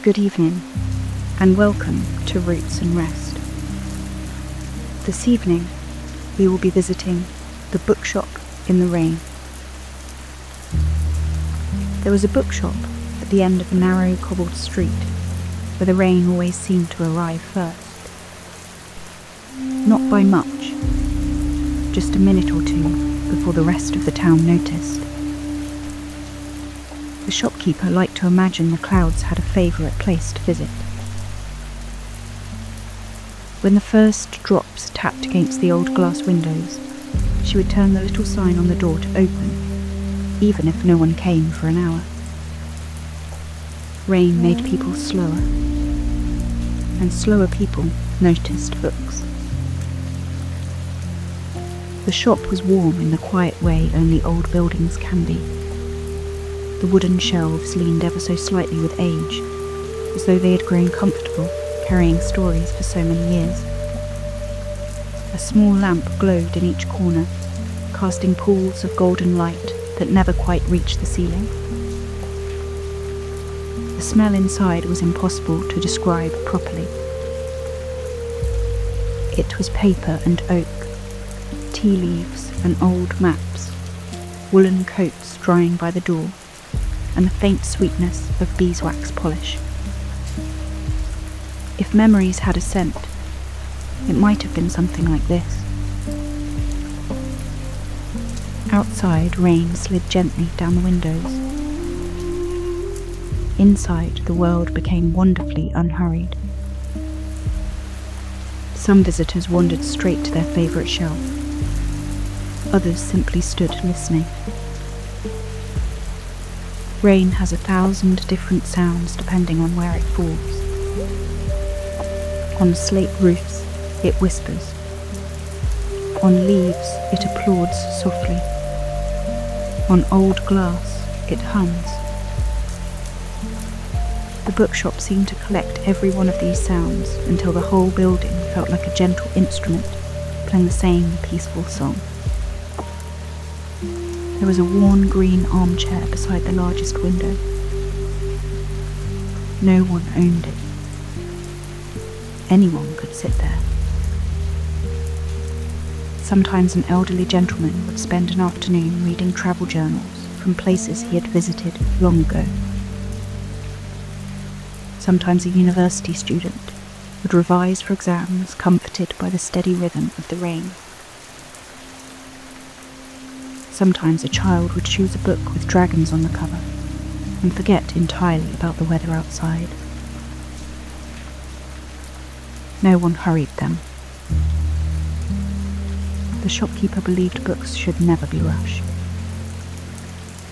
Good evening, and welcome to Roots and Rest. This evening, we will be visiting the Bookshop in the rain. There was a bookshop at the end of a narrow cobbled street, where the rain always seemed to arrive first. Not by much, just a minute or two before the rest of the town noticed. The shopkeeper liked to imagine the clouds had a favourite place to visit. When the first drops tapped against the old glass windows, she would turn the little sign on the door to open, even if no one came for an hour. Rain made people slower, and slower people noticed books. The shop was warm in the quiet way only old buildings can be. The wooden shelves leaned ever so slightly with age, as though they had grown comfortable carrying stories for so many years. A small lamp glowed in each corner, casting pools of golden light that never quite reached the ceiling. The smell inside was impossible to describe properly. It was paper and oak, tea leaves and old maps, woolen coats drying by the door, and the faint sweetness of beeswax polish. If memories had a scent, it might have been something like this. Outside, rain slid gently down the windows. Inside, the world became wonderfully unhurried. Some visitors wandered straight to their favourite shelf. Others simply stood listening. Rain has 1,000 different sounds depending on where it falls. On slate roofs, it whispers. On leaves, it applauds softly. On old glass, it hums. The bookshop seemed to collect every one of these sounds until the whole building felt like a gentle instrument playing the same peaceful song. There was a worn green armchair beside the largest window. No one owned it. Anyone could sit there. Sometimes an elderly gentleman would spend an afternoon reading travel journals from places he had visited long ago. Sometimes a university student would revise for exams comforted by the steady rhythm of the rain. Sometimes a child would choose a book with dragons on the cover and forget entirely about the weather outside. No one hurried them. The shopkeeper believed books should never be rushed.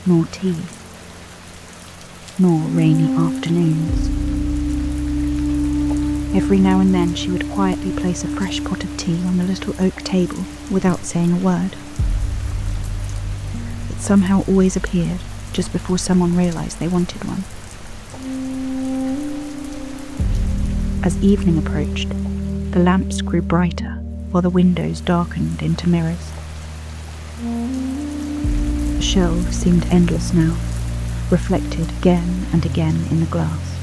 Nor tea. Nor rainy afternoons. Every now and then she would quietly place a fresh pot of tea on the little oak table without saying a word. It somehow always appeared just before someone realised they wanted one. As evening approached, the lamps grew brighter while the windows darkened into mirrors. The shelves seemed endless now, reflected again and again in the glass.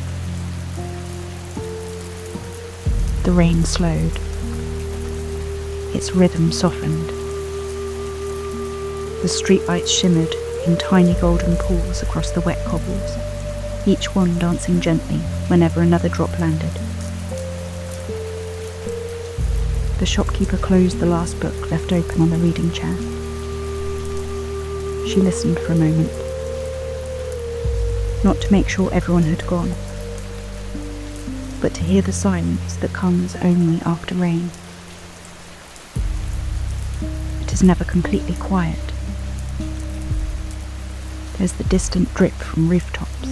The rain slowed. Its rhythm softened. The streetlights shimmered in tiny golden pools across the wet cobbles, each one dancing gently whenever another drop landed. The shopkeeper closed the last book left open on the reading chair. She listened for a moment, not to make sure everyone had gone, but to hear the silence that comes only after rain. It is never completely quiet. There's the distant drip from rooftops,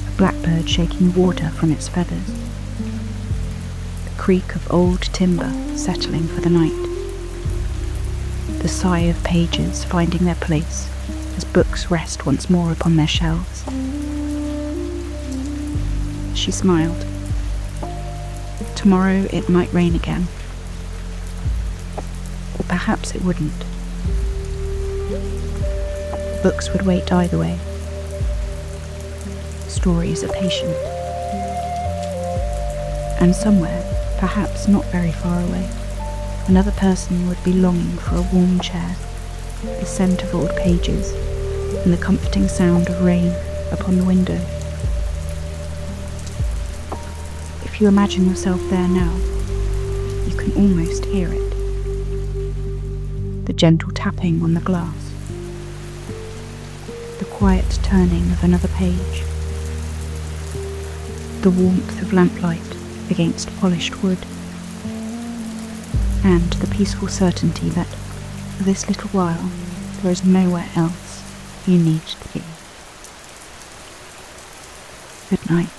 a blackbird shaking water from its feathers, the creak of old timber settling for the night, the sigh of pages finding their place as books rest once more upon their shelves. She smiled. Tomorrow it might rain again. Or perhaps it wouldn't. Books would wait either way. stories are patient. And somewhere, perhaps not very far away, another person would be longing for a warm chair, the scent of old pages, and the comforting sound of rain upon the window. If you imagine yourself there now, you can almost hear it. The gentle tapping on the glass, the quiet turning of another page, the warmth of lamplight against polished wood, and the peaceful certainty that for this little while there is nowhere else you need to be. Good night.